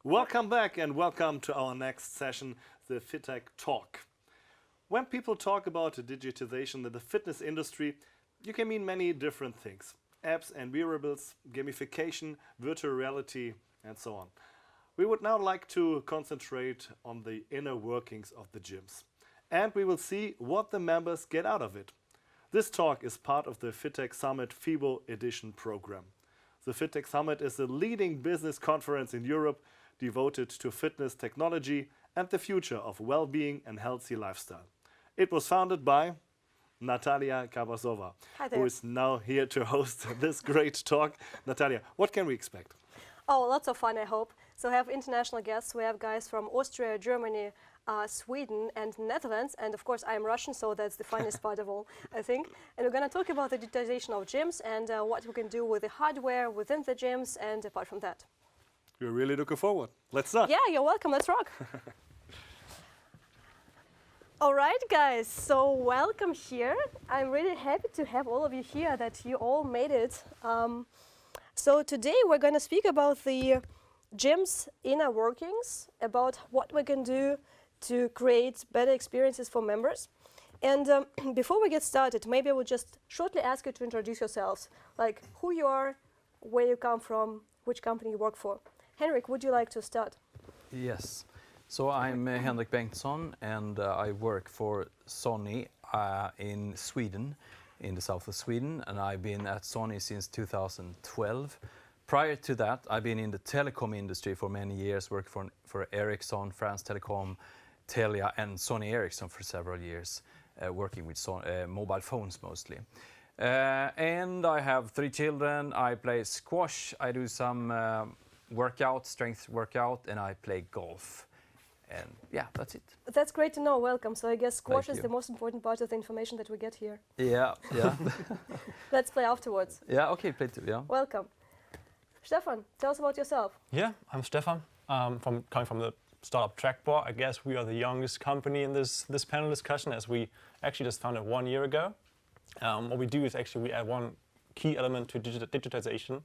Welcome back and welcome to our next session, the FitTech Talk. When people talk about the digitization in the fitness industry, you can mean many different things. Apps and wearables, gamification, virtual reality, and so on. We would now like to concentrate on the inner workings of the gyms. And we will see what the members get out of it. This talk is part of the FitTech Summit FIBO Edition program. The FitTech Summit is the leading business conference in Europe devoted to fitness technology and the future of well-being and healthy lifestyle. It was founded by Natalia Kavasova, who is now here to host this great talk. Natalia, what can we expect? Oh, lots of fun, I hope. So we have international guests. We have guys from Austria, Germany, Sweden and Netherlands. And of course, I'm Russian, so that's the funniest part of all, I think. And we're going to talk about the digitization of gyms and what we can do with the hardware within the gyms and apart from that. We're really looking forward. Let's start. Yeah, you're welcome. Let's rock. All right, guys. So welcome here. I'm really happy to have all of you here, that you all made it. So today we're going to speak about the gym's inner workings, about what we can do to create better experiences for members. And before we get started, maybe I will just shortly ask you to introduce yourselves, like who you are, where you come from, which company you work for. Henrik, would you like to start? Yes. So I'm Henrik Bengtsson and I work for Sony in Sweden, in the south of Sweden, and I've been at Sony since 2012. Prior to that, I've been in the telecom industry for many years, worked for Ericsson, France Telecom, Telia and Sony Ericsson for several years, working with mobile phones mostly. And I have 3 children, I play squash, I do some strength workout, and I play golf. And yeah, that's it. That's great to know. Welcome. So I guess squash is the most important part of the information that we get here. Yeah. Let's play afterwards. Yeah, okay, play too, yeah. Welcome. Stefan, tell us about yourself. Yeah, I'm Stefan, coming from the startup Trackbar. I guess we are the youngest company in this panel discussion, as we actually just founded 1 year ago. What we do is actually we add one key element to digitization,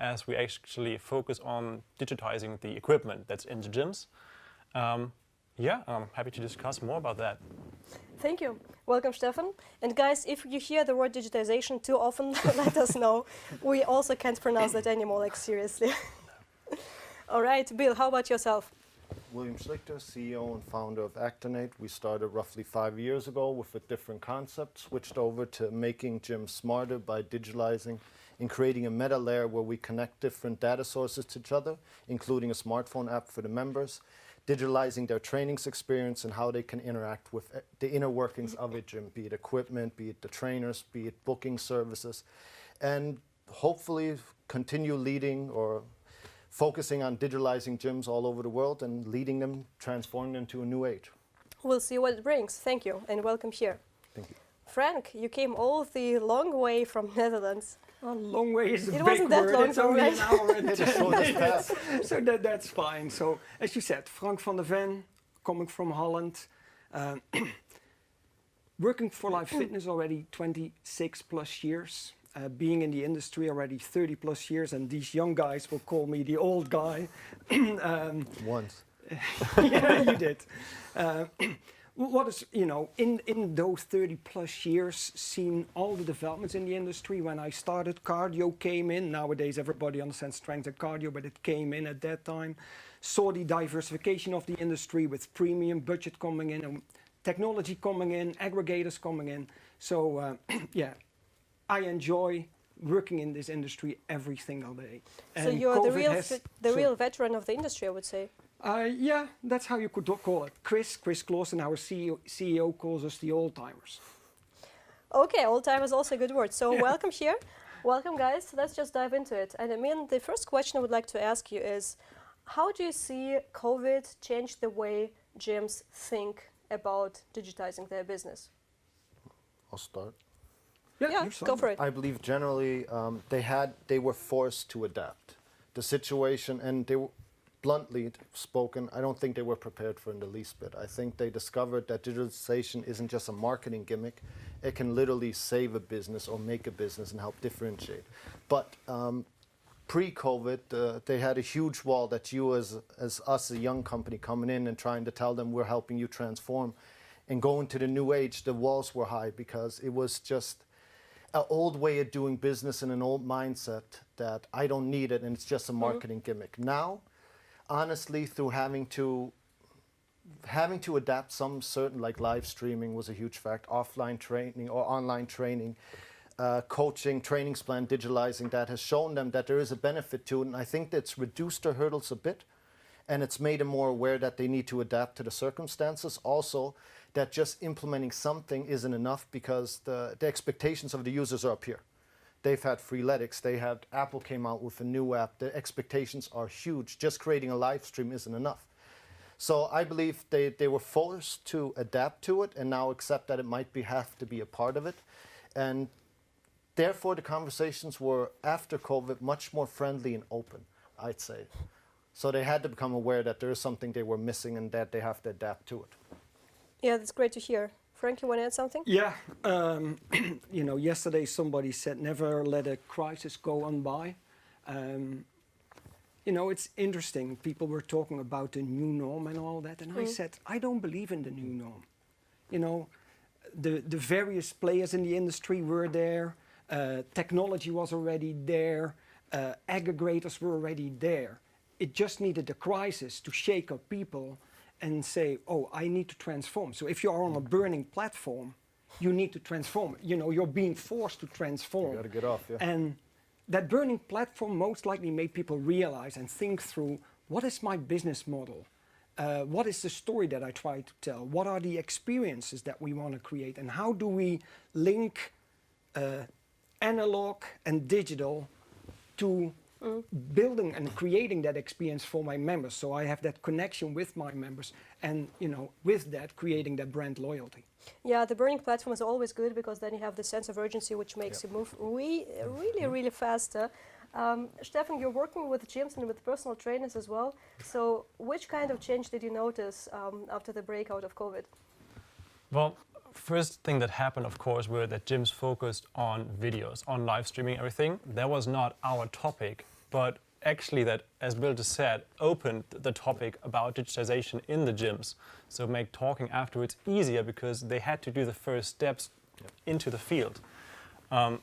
as we actually focus on digitizing the equipment that's in the gyms. Yeah, I'm happy to discuss more about that. Thank you. Welcome, Stefan. And guys, if you hear the word digitization too often, let us know. We also can't pronounce that anymore, like seriously. All right, Bill, how about yourself? William Schlichter, CEO and founder of Actinate. We started roughly 5 years ago with a different concept, switched over to making gyms smarter by digitalizing and creating a meta layer where we connect different data sources to each other, including a smartphone app for the members, digitalizing their trainings experience and how they can interact with the inner workings of a gym, be it equipment, be it the trainers, be it booking services, and hopefully continue leading or focusing on digitalizing gyms all over the world and leading them, transforming them to a new age. We'll see what it brings. Thank you and welcome here. Thank you. Frank, you came all the long way from Netherlands. A long way is a it big wasn't that word. long, It's only an hour and 10 minutes. So that's fine. So as you said, Frank van der Ven, coming from Holland, working for LifeFitness already 26 plus years, being in the industry already 30 plus years, and these young guys will call me the old guy. Once. Yeah, you did. What is, in those 30 plus years, seen all the developments in the industry. When I started, cardio came in. Nowadays, everybody understands strength and cardio, but it came in at that time. Saw the diversification of the industry with premium budget coming in, and technology coming in, aggregators coming in. So, yeah, I enjoy working in this industry every single day. So you're the real veteran of the industry, I would say. Yeah, that's how you could call it. Chris Clausen, our CEO, calls us the old-timers. Okay, old-timer is also a good word. So welcome here. Welcome, guys. Let's just dive into it. And I mean, the first question I would like to ask you is, how do you see COVID change the way gyms think about digitizing their business? I'll start. Yeah, go for it. I believe generally they were forced to adapt. The situation, and they were, bluntly spoken, I don't think they were prepared for in the least bit. I think they discovered that digitalization isn't just a marketing gimmick. It can literally save a business or make a business and help differentiate. But pre-COVID, they had a huge wall that you as us, a young company coming in and trying to tell them we're helping you transform. And going to the new age, the walls were high because it was just an old way of doing business and an old mindset that I don't need it and it's just a marketing gimmick. Now, honestly, through having to adapt some certain, like live streaming was a huge fact, offline training or online training, coaching, trainings plan, digitalizing, that has shown them that there is a benefit to it. And I think that's reduced their hurdles a bit. And it's made them more aware that they need to adapt to the circumstances. Also, that just implementing something isn't enough because the expectations of the users are up here. They've had Freeletics, Apple came out with a new app. The expectations are huge. Just creating a live stream isn't enough. So I believe they were forced to adapt to it and now accept that it might have to be a part of it. And therefore, the conversations were, after COVID, much more friendly and open, I'd say. So they had to become aware that there is something they were missing and that they have to adapt to it. Yeah, that's great to hear. Frank, you want to add something? Yeah, you know, yesterday somebody said never let a crisis go on by. You know, it's interesting. People were talking about the new norm and all that, and I said, I don't believe in the new norm. You know, the various players in the industry were there, technology was already there, aggregators were already there. It just needed a crisis to shake up people and say, oh, I need to transform. So if you are on a burning platform, you need to transform. You know, you're being forced to transform. You got to get off, yeah. And that burning platform most likely made people realize and think through, what is my business model? What is the story that I try to tell? What are the experiences that we want to create? And how do we link analog and digital to building and creating that experience for my members, so I have that connection with my members, and you know, with that, creating that brand loyalty. Yeah, the burning platform is always good because then you have the sense of urgency, which makes you move really faster. Stefan, you're working with gyms and with personal trainers as well. So, which kind of change did you notice after the breakout of COVID? Well, first thing that happened, of course, were that gyms focused on videos, on live streaming, everything. That was not our topic, but actually that, as Bill just said, opened the topic about digitization in the gyms. So make talking afterwards easier because they had to do the first steps into the field.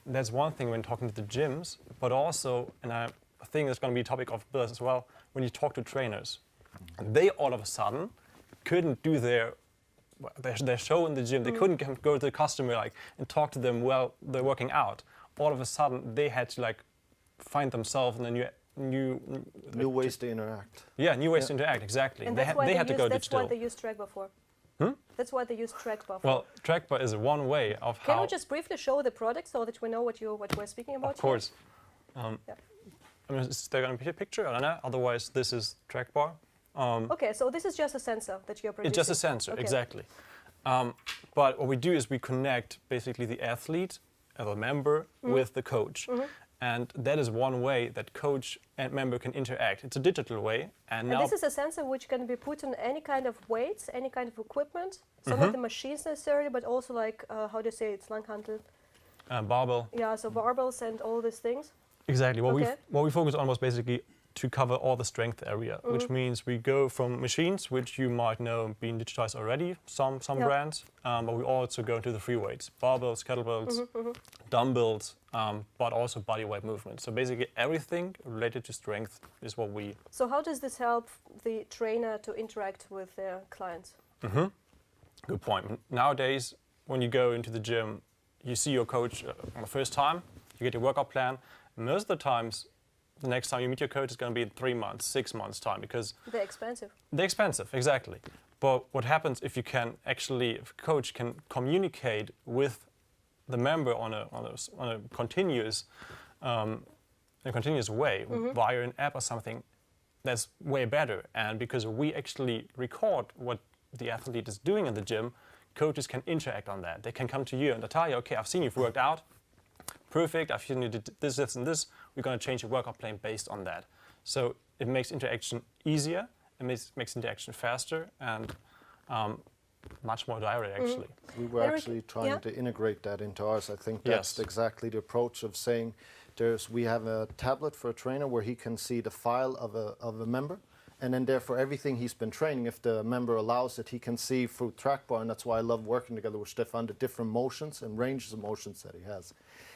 That's one thing when talking to the gyms, but also, and I think that's going to be a topic of Bill's as well, when you talk to trainers. They all of a sudden couldn't do their show in the gym. They couldn't go to the customer and talk to them while they're working out. All of a sudden, they had to find themselves in a new ways to interact. Yeah, new ways to interact, exactly. And they had to go that's digital. why they use Trackbar for. That's why they use Trackbar for. Well, Trackbar is one way of how... Can we just briefly show the product so that we know what we're speaking about? Of course. I mean, is there going to be a picture? I don't know. Otherwise, this is Trackbar. Okay, so this is just a sensor that you're producing. It's just a sensor, exactly. But what we do is we connect basically the athlete, the member, with the coach. And that is one way that coach and member can interact. It's a digital way. And now this is a sensor which can be put on any kind of weights, any kind of equipment. So not the machines necessarily, but also how do you say it's Langhantel? Barbell. Yeah, so barbells and all these things. Exactly. What we focus on was basically to cover all the strength area, which means we go from machines, which you might know being digitized already, some brands, but we also go into the free weights, barbells, kettlebells, dumbbells, but also body weight movement. So basically everything related to strength is what we... So how does this help the trainer to interact with their clients? Good point. Nowadays, when you go into the gym, you see your coach on the first time, you get your workout plan. Most of the times, the next time you meet your coach is going to be in 3 months, 6 months time, because they're expensive. They're expensive, exactly. But what happens if if a coach can communicate with the member on a continuous way via an app or something, that's way better. And because we actually record what the athlete is doing in the gym, coaches can interact on that. They can come to you and tell you, okay, I've seen you've worked out. Perfect, I've seen you did this, this, and this. We're going to change your workout plan based on that. So it makes interaction easier, it makes interaction faster, and much more direct, actually. We were actually trying to integrate that into ours. I think that's exactly the approach of saying We have a tablet for a trainer where he can see the file of a member, and then therefore everything he's been training, if the member allows it, he can see through Trackbar, and that's why I love working together with Stefan, the different motions and ranges of motions that he has.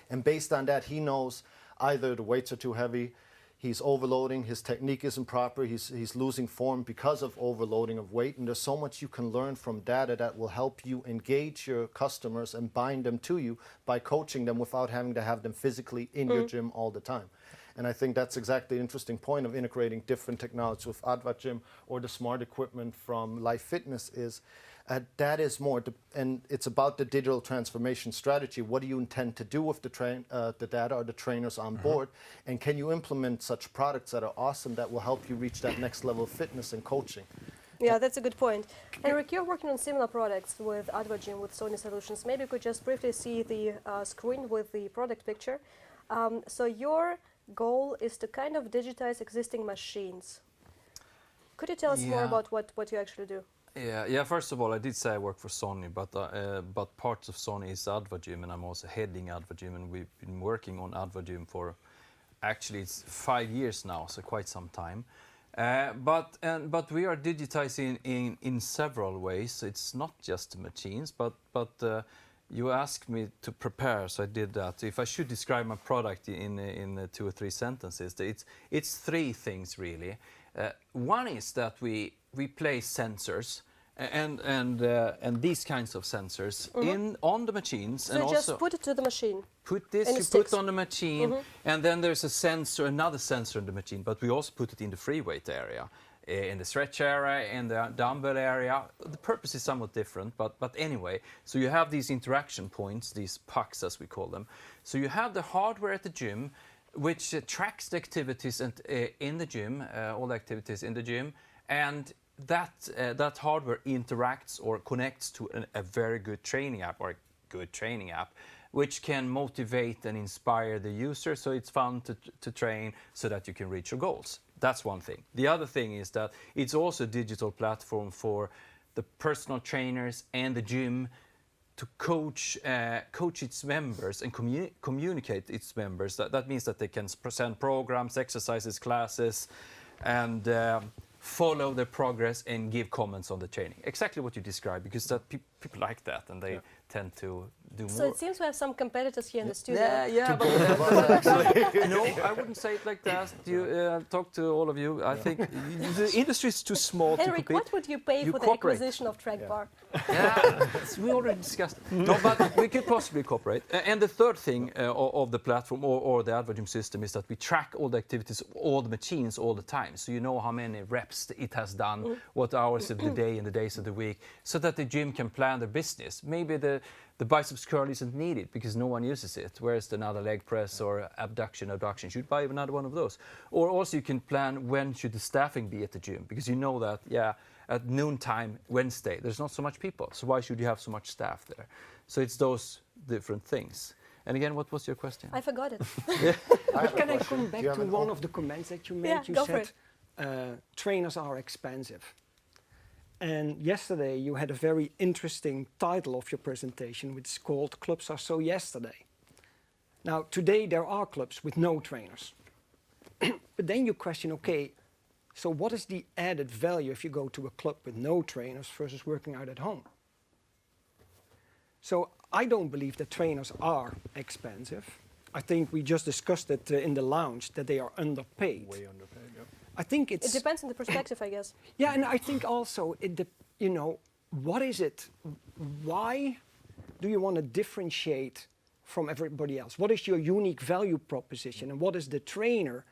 And based on that, he knows either the weights are too heavy, he's overloading, his technique isn't proper, he's losing form because of overloading of weight, and there's so much you can learn from data that will help you engage your customers and bind them to you by coaching them without having to have them physically in your gym all the time. And I think that's exactly the interesting point of integrating different technologies with Advagym or the smart equipment from LifeFitness is that is more, and it's about the digital transformation strategy. What do you intend to do with the data or the trainers on board? And can you implement such products that are awesome that will help you reach that next level of fitness and coaching? Yeah, that's a good point. Henrik, you're working on similar products with Advagym, with Sony Solutions. Maybe you could just briefly see the screen with the product picture. So your goal is to kind of digitize existing machines. Could you tell us more about what you actually do? Yeah. First of all, I did say I work for Sony, but parts of Sony is Advagym, and I'm also heading Advagym, and we've been working on Advagym for actually it's 5 years now, so quite some time. But we are digitizing in several ways. It's not just the machines, but you asked me to prepare, so I did that. If I should describe my product in 2 or 3 sentences, it's 3 things really. One is that we place sensors and these kinds of sensors on the machines, So and you also just put it to the machine. put this, and you it sticks. put on the machine, and then there's a sensor, another sensor in the machine, but we also put it in the free weight area, in the stretch area, in the dumbbell area. The purpose is somewhat different, but anyway, so you have these interaction points, these pucks as we call them. So you have the hardware at the gym, which tracks the activities in the gym, all the activities in the gym, and that hardware interacts or connects to a very good training app, or a good training app, which can motivate and inspire the user, so it's fun to train so that you can reach your goals. That's one thing. The other thing is that it's also a digital platform for the personal trainers and the gym to coach its members and communicate its members. That means that they can present programs, exercises, classes, and follow the progress and give comments on the training. Exactly what you described, because that people like that, and they tend to do more. So it seems we have some competitors here in the studio. Yeah, but no, I wouldn't say it like that. You talk to all of you. I think the industry is too small to Henrik, compete. what would you pay for the acquisition of Trackbar? Yeah, we already discussed. No, but we could possibly cooperate. And the third thing of the platform or the Advagym system is that we track all the activities, all the machines, all the time. So you know how many reps it has done, what hours of the day and the days of the week, so that the gym can plan their business. Maybe the biceps curl isn't needed because no one uses it, whereas another leg press or abduction, should buy another one of those. Or also you can plan when should the staffing be at the gym, because you know that, at noontime Wednesday, there's not so much people, so why should you have so much staff there? So it's those different things. And again, what was your question? I forgot it. Can I come back to one of the comments that you made? Yeah, you go for said trainers are expensive. And yesterday you had a very interesting title of your presentation, which is called Clubs Are So Yesterday. Now, today there are clubs with no trainers. But then you question, okay, so what is the added value if you go to a club with no trainers versus working out at home? So I don't believe that trainers are expensive. I think we just discussed it in the lounge, that they are underpaid. Way underpaid, yeah. I think It depends on the perspective, I guess. Yeah, and I think also, what is it? Why do you want to differentiate from everybody else? What is your unique value proposition? And what is the trainer?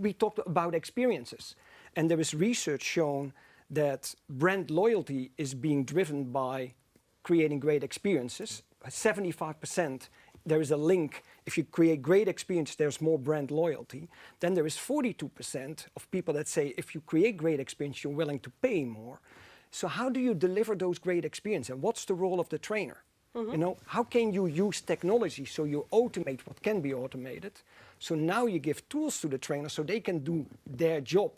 We talked about experiences. And there is research shown that brand loyalty is being driven by creating great experiences. 75%, there is a link. If you create great experience, there's more brand loyalty. Then there is 42% of people that say if you create great experience, you're willing to pay more. So how do you deliver those great experiences? And what's the role of the trainer? How can you use technology so you automate what can be automated? So now you give tools to the trainer so they can do their job.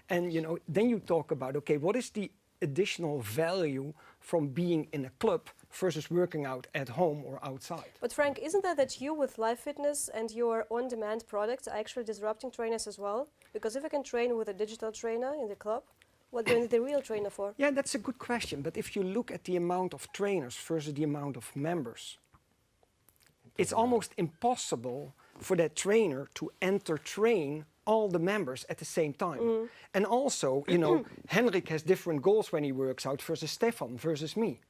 And then you talk about, okay, what is the additional value from being in a club versus working out at home or outside. But Frank, isn't that you with LifeFitness and your on-demand products are actually disrupting trainers as well? Because if I can train with a digital trainer in the club, what do I need the real trainer for? Yeah, that's a good question. But if you look at the amount of trainers versus the amount of members, it's almost impossible for that trainer to train all the members at the same time. And also, you know, Henrik has different goals when he works out versus Stefan versus me.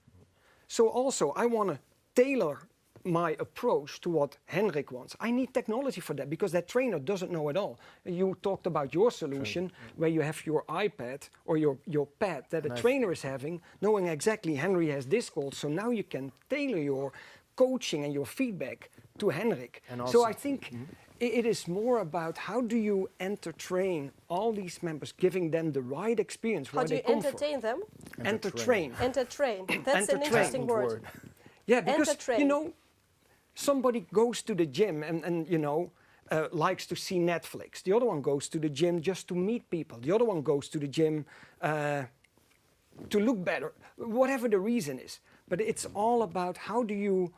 So also, I want to tailor my approach to what Henrik wants. I need technology for that because that trainer doesn't know it all. You talked about your solution where you have your iPad or your pad that a trainer is having, knowing exactly Henry has this goal. So now you can tailor your coaching and your feedback to Henrik. And also, so I think it is more about how do you train all these members, giving them the right experience. How do you entertain them? Entertrain. Entertrain. That's an interesting word. Yeah, because Entertrain. you know, somebody goes to the gym and you know, likes to see Netflix. The other one goes to the gym just to meet people. The other one goes to the gym to look better, whatever the reason is. But it's all about how do you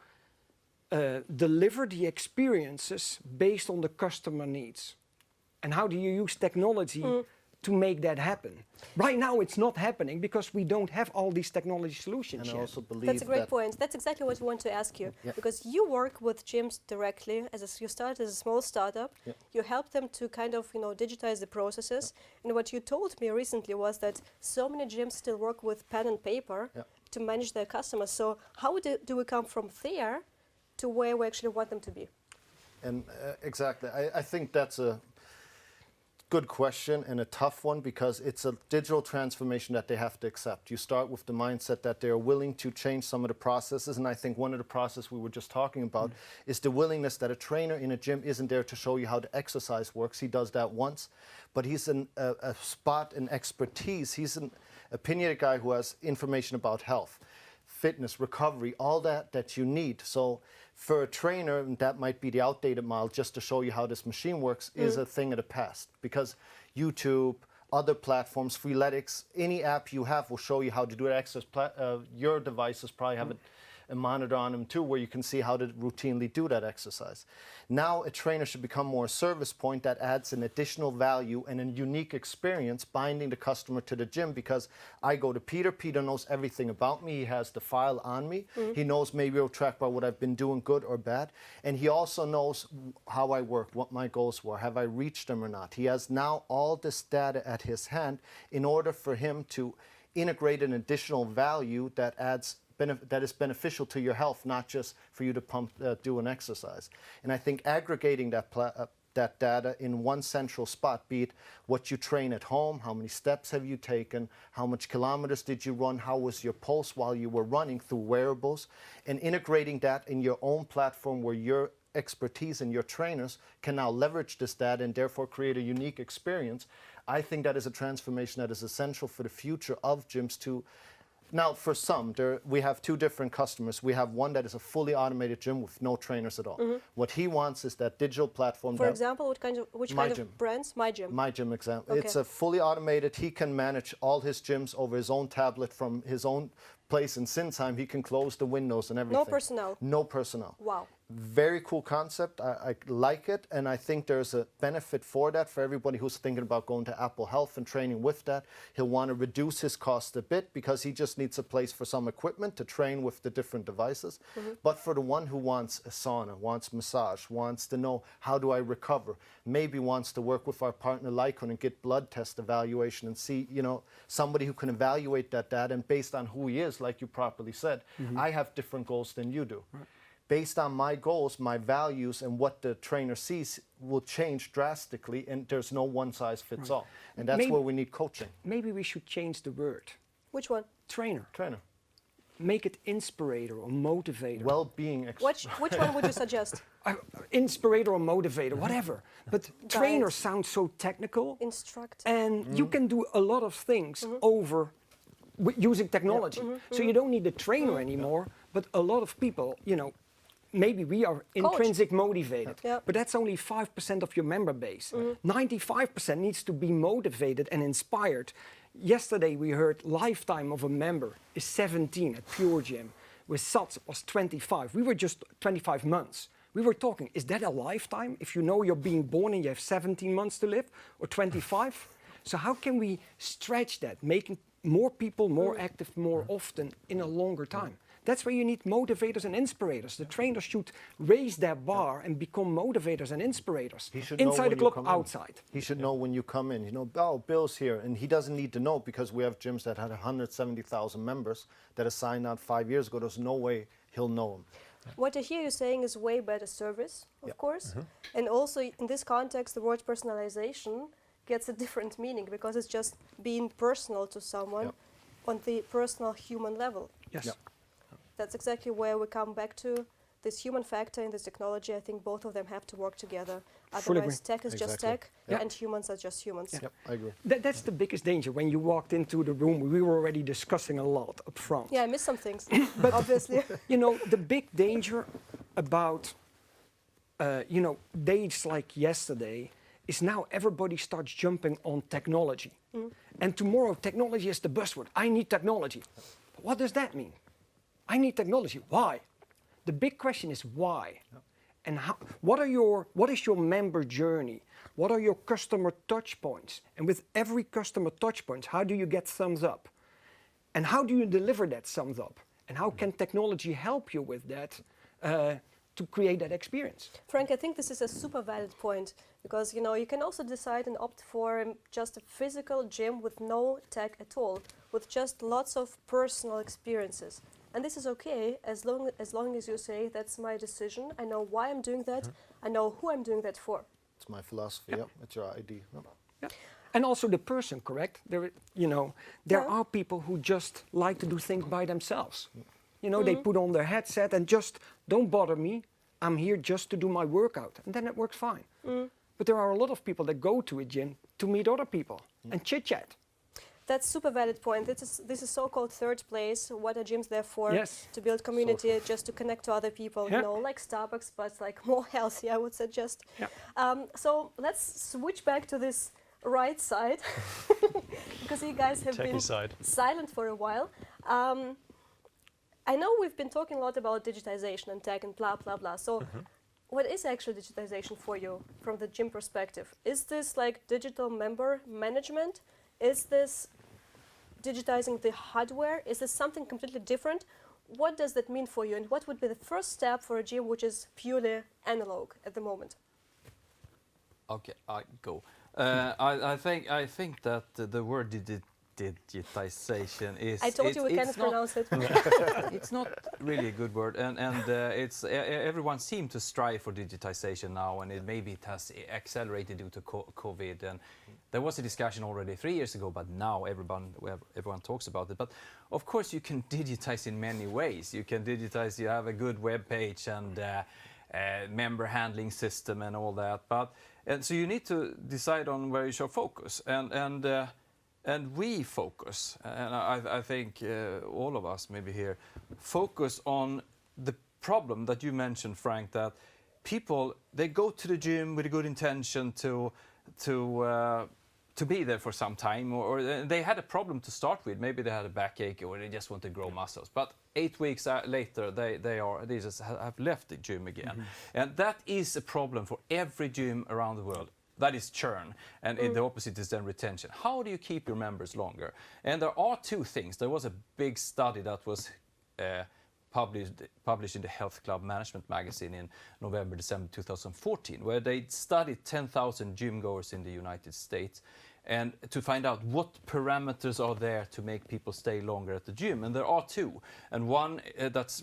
deliver the experiences based on the customer needs. And how do you use technology to make that happen? Right now it's not happening because we don't have all these technology solutions And yet. I also believe That's a great point. That's exactly what we want to ask you. Yeah. Because you work with gyms directly. You started as a small startup. Yeah. You help them to kind of, you know, digitize the processes. And what you told me recently was that so many gyms still work with pen and paper to manage their customers. So how do we come from there to where we actually want them to be? And exactly, I think that's a good question and a tough one because it's a digital transformation that they have to accept. You start with the mindset that they're willing to change some of the processes, and I think one of the processes we were just talking about is the willingness that a trainer in a gym isn't there to show you how the exercise works. He does that once, but he's a spot in expertise. He's an opinionated guy who has information about health, fitness, recovery, all that you need. So for a trainer, and that might be the outdated model, just to show you how this machine works, is a thing of the past. Because YouTube, other platforms, Freeletics, any app you have will show you how to do it. Your devices probably have a monitor on them too, where you can see how to routinely do that exercise. Now a trainer should become more a service point that adds an additional value and a unique experience binding the customer to the gym, because I go to Peter. Peter knows everything about me. He has the file on me. He knows maybe on Trackbar what I've been doing good or bad. And he also knows how I work, what my goals were. Have I reached them or not? He has now all this data at his hand in order for him to integrate an additional value that adds that is beneficial to your health, not just for you to do an exercise. And I think aggregating that data in one central spot, be it what you train at home, how many steps have you taken, how much kilometers did you run, how was your pulse while you were running through wearables, and integrating that in your own platform where your expertise and your trainers can now leverage this data and therefore create a unique experience. I think that is a transformation that is essential for the future of gyms to. Now, for some, we have two different customers. We have one that is a fully automated gym with no trainers at all. What he wants is that digital platform. For example, which kind of brands? My Gym. My Gym example. Okay. It's a fully automated. He can manage all his gyms over his own tablet from his own place in Sinsheim. He can close the windows and everything. No personnel. No personnel. Wow. Very cool concept. I like it, and I think there's a benefit for that for everybody who's thinking about going to Apple Health and training with that. He'll want to reduce his cost a bit because he just needs a place for some equipment to train with the different devices. But for the one who wants a sauna, wants massage, wants to know how do I recover, maybe wants to work with our partner Lycon and get blood test evaluation and see, you know, somebody who can evaluate that data, and based on who he is, like you properly said, I have different goals than you do. Right. Based on my goals, my values, and what the trainer sees will change drastically, and there's no one size fits all. And that's where we need coaching. Maybe we should change the word. Which one? Trainer. Trainer. Make it inspirator or motivator. Well-being. Which one would you suggest? Inspirator or motivator, whatever. But trainer sounds so technical. Instruct. And you can do a lot of things over using technology. So you don't need a trainer anymore, but a lot of people, you know, maybe we are intrinsic motivated, but that's only 5% of your member base. 95% needs to be motivated and inspired. Yesterday we heard lifetime of a member is 17 at Pure Gym. with SATS was 25. We were just 25 months. We were talking, is that a lifetime? If you know you're being born and you have 17 months to live, or 25? So how can we stretch that, making more people more active more often in a longer time? That's where you need motivators and inspirators. The trainers should raise their bar and become motivators and inspirators. Inside the club, outside. He should know when you come in, you know, oh, Bill's here. And he doesn't need to know, because we have gyms that had 170,000 members that are signed out 5 years ago. There's no way he'll know him. What I hear you saying is way better service, of course. And also in this context, the word personalization gets a different meaning, because it's just being personal to someone on the personal human level. Yes. That's exactly where we come back to this human factor in this technology. I think both of them have to work together. Otherwise, tech is just tech, and humans are just humans. Yep, I agree. That's the biggest danger. When you walked into the room, we were already discussing a lot up front. Yeah, I missed some things, obviously. You know, the big danger about, you know, days like yesterday is now everybody starts jumping on technology. And tomorrow, technology is the buzzword. I need technology. But what does that mean? I need technology. Why? The big question is why? And how, what is your member journey? What are your customer touch points? And with every customer touch point, how do you get thumbs up? And how do you deliver that thumbs up? And how can technology help you with that to create that experience? Frank, I think this is a super valid point, because you know you can also decide and opt for just a physical gym with no tech at all, with just lots of personal experiences. And this is okay as long as you say, that's my decision, I know why I'm doing that, I know who I'm doing that for. It's my philosophy, it's your ID. And also the person, correct? There, you know, there are people who just like to do things by themselves. You know, they put on their headset and just, don't bother me, I'm here just to do my workout. And then it works fine. But there are a lot of people that go to a gym to meet other people and chit-chat. That's super valid point. This is so-called third place. What are gyms there for? Yes. To build community, just to connect to other people. You know, like Starbucks, but like more healthy, I would suggest. So let's switch back to this right side, because you guys have been silent for a while. I know we've been talking a lot about digitization and tech and blah blah blah. So, what is actually digitization for you from the gym perspective? Is this like digital member management? Is this digitizing the hardware? Is this something completely different? What does that mean for you, and what would be the first step for a gym which is purely analog at the moment? Okay, I go. I think that the word digitization is. I told you we can't pronounce it. It's not really a good word, and it's everyone seems to strive for digitization now, and it has accelerated due to COVID. And there was a discussion already 3 years ago, but now everyone talks about it. But of course, you can digitize in many ways. You can digitize. You have a good web page and member handling system and all that. And so you need to decide on where you should focus, and we focus, and I think all of us maybe here focus on the problem that you mentioned, Frank, that people, they go to the gym with a good intention to be there for some time, or they had a problem to start with. Maybe they had a backache, or they just want to grow muscles. But 8 weeks later, they just have left the gym again, and that is a problem for every gym around the world. That is churn, and the opposite is then retention. How do you keep your members longer? And there are two things. There was a big study that was published in the Health Club Management magazine in November, December 2014, where they studied 10,000 gym goers in the United States, and to find out what parameters are there to make people stay longer at the gym. And there are two, and one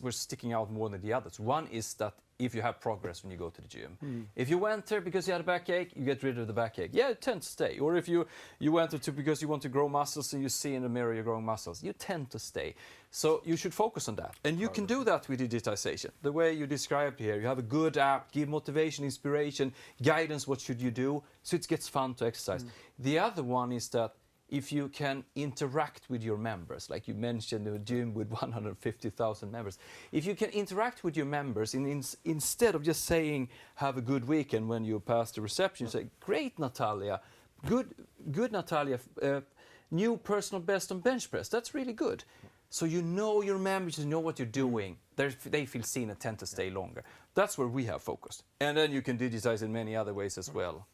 we're sticking out more than the others. One is that if you have progress when you go to the gym. If you went there because you had a backache, you get rid of the backache. Yeah, it tends to stay. Or if you went there because you want to grow muscles and you see in the mirror you're growing muscles, you tend to stay. So you should focus on that. And you can do that with digitization. The way you described here, you have a good app, give motivation, inspiration, guidance, what should you do, so it gets fun to exercise. The other one is that if you can interact with your members, like you mentioned, a gym with 150,000 members, if you can interact with your members instead of just saying, have a good weekend when you pass the reception, you say, great, Natalia, good Natalia, new personal best on bench press, that's really good. So you know your members, you know what you're doing. They feel seen and tend to stay longer. That's where we have focused. And then you can digitize in many other ways as well.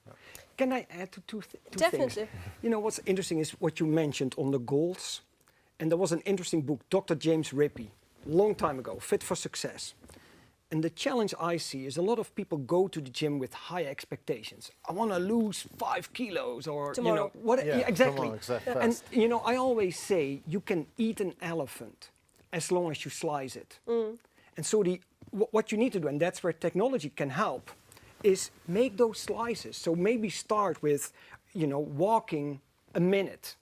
Can I add to two things? Definitely. You know, what's interesting is what you mentioned on the goals. And there was an interesting book, Dr. James Rippey, long time ago, Fit for Success. And the challenge I see is a lot of people go to the gym with high expectations. I want to lose 5 kilos or, Tomorrow. you know, what, Yeah, exactly. tomorrow, exactly. And, you know, I always say you can eat an elephant as long as you slice it. And so what you need to do, and that's where technology can help, is make those slices. So maybe start with, you know, walking a minute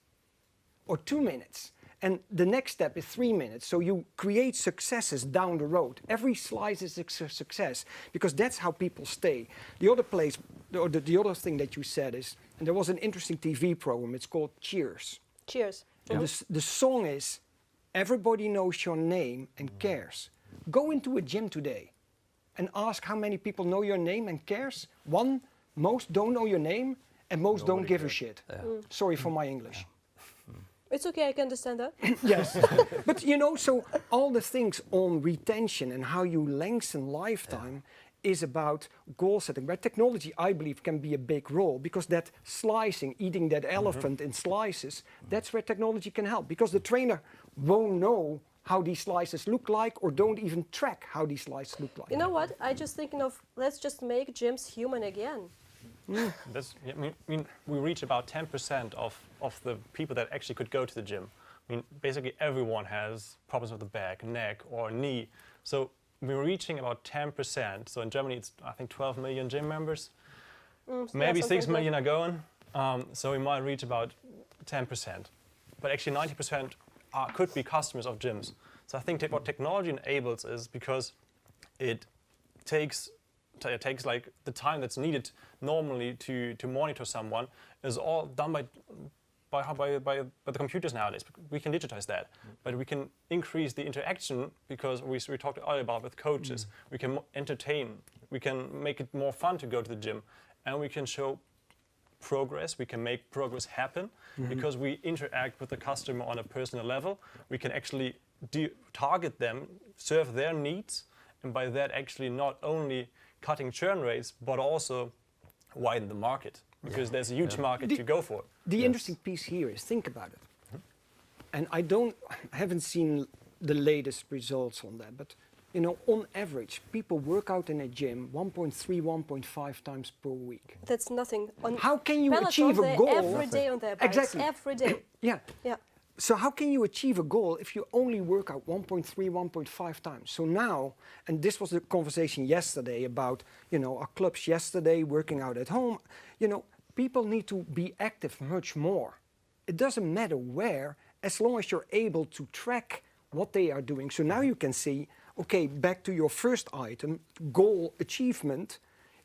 or 2 minutes. And the next step is 3 minutes. So you create successes down the road. Every slice is a success because that's how people stay. The other place, or the other thing that you said is, and there was an interesting TV program, it's called Cheers. Cheers. And the song is, everybody knows your name and cares. Go into a gym today and ask how many people know your name and cares. One, most don't know your name and most don't give a shit. Sorry for my English. It's okay, I can understand that. Yes, but you know, so all the things on retention and how you lengthen lifetime is about goal setting. Where technology, I believe, can be a big role because that slicing, eating that elephant in slices, that's where technology can help. Because the trainer won't know how these slices look like or don't even track how these slices look like. You know what? I just thinking of, let's just make gyms human again. That's, I mean, we reach about 10% of the people that actually could go to the gym. I mean, basically everyone has problems with the back, neck, or knee. So we're reaching about 10%. So in Germany, it's, I think, 12 million gym members. Maybe 6 million are going. So we might reach about 10%. But actually 90% could be customers of gyms. So I think what technology enables is because it takes like the time that's needed normally to monitor someone is all done by the computers nowadays. We can digitize that, but we can increase the interaction because we talked earlier about with coaches. We can entertain, we can make it more fun to go to the gym, and we can show progress. We can make progress happen because we interact with the customer on a personal level. We can actually target them, serve their needs, and by that actually not only cutting churn rates, but also widen the market because there's a huge market to go for. The interesting piece here is, think about it. And I haven't seen the latest results on that, but you know, on average, people work out in a gym 1.3, 1.5 times per week. That's nothing. How can you Peloton, achieve a goal? Every day on their bikes, Exactly. every day. Yeah. Yeah. So how can you achieve a goal if you only work out 1.3, 1.5 times? So now, and this was the conversation yesterday about, you know, our clubs yesterday working out at home, you know, people need to be active much more. It doesn't matter where, as long as you're able to track what they are doing. So now you can see, okay, back to your first item, goal achievement,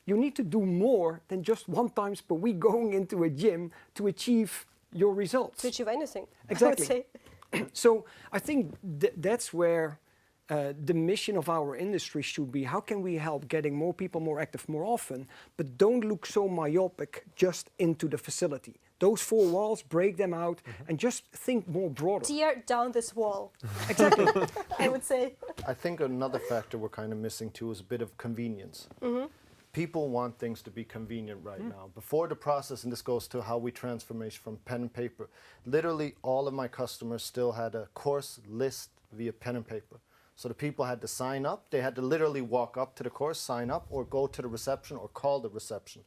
you need to do more than just 1 time per week going into a gym to achieve your results. To achieve anything. Exactly. I would say. So I think that's where the mission of our industry should be. How can we help getting more people more active more often, but don't look so myopic just into the facility. Those 4 walls, break them out and just think more broader. Tear down this wall, Exactly. I would say. I think another factor we're kind of missing too is a bit of convenience. People want things to be convenient right now. Before the process, and this goes to how we transformation from pen and paper, literally all of my customers still had a course list via pen and paper. So the people had to sign up. They had to literally walk up to the course, sign up, or go to the reception or call the reception.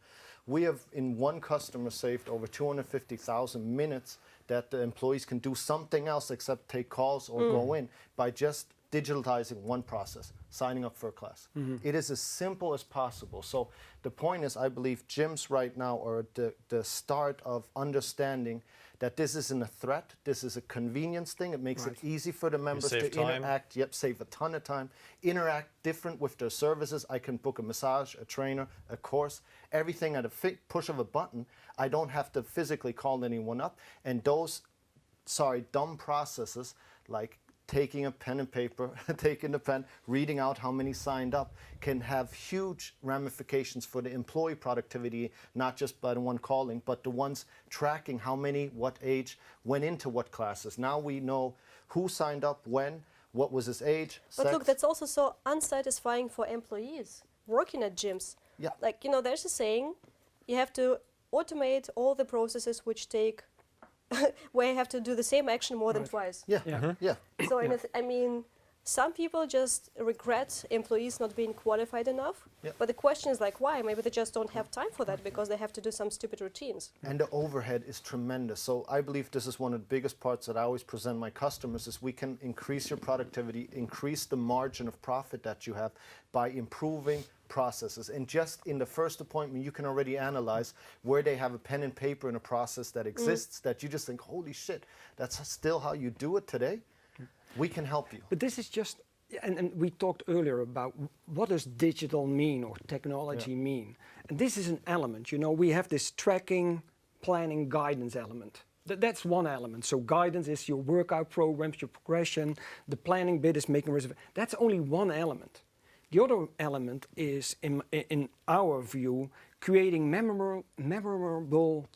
We have, in one customer, saved over 250,000 minutes that the employees can do something else except take calls or go in by just digitalizing one process, signing up for a class. It is as simple as possible. So the point is, I believe gyms right now are the start of understanding that this isn't a threat, this is a convenience thing. It makes it easy for the members to interact, save a ton of time, interact different with their services. I can book a massage, a trainer, a course, everything at a push of a button. I don't have to physically call anyone up. And those, dumb processes like taking a pen and paper, taking the pen, reading out how many signed up, can have huge ramifications for the employee productivity, not just by the one calling, but the ones tracking how many, what age, went into what classes. Now we know who signed up, when, what was his age, But sex. look, that's also so unsatisfying for employees working at gyms. Yeah. Like, you know, there's a saying, you have to automate all the processes which take, where you have to do the same action more than twice. Yeah, Yeah. yeah. So, I mean, some people just regret employees not being qualified enough. Yeah. But the question is like, why? Maybe they just don't have time for that because they have to do some stupid routines. And the overhead is tremendous. So I believe this is one of the biggest parts that I always present my customers is we can increase your productivity, increase the margin of profit that you have by improving processes. And just in the first appointment, you can already analyze where they have a pen and paper in a process that exists that you just think, holy shit, that's still how you do it today? We can help you. But this is just, and we talked earlier about what does digital mean or technology mean. And this is an element, you know, we have this tracking, planning, guidance element. That's one element. So guidance is your workout programs, your progression. The planning bit is making reservations. That's only one element. The other element is, in our view, creating memorable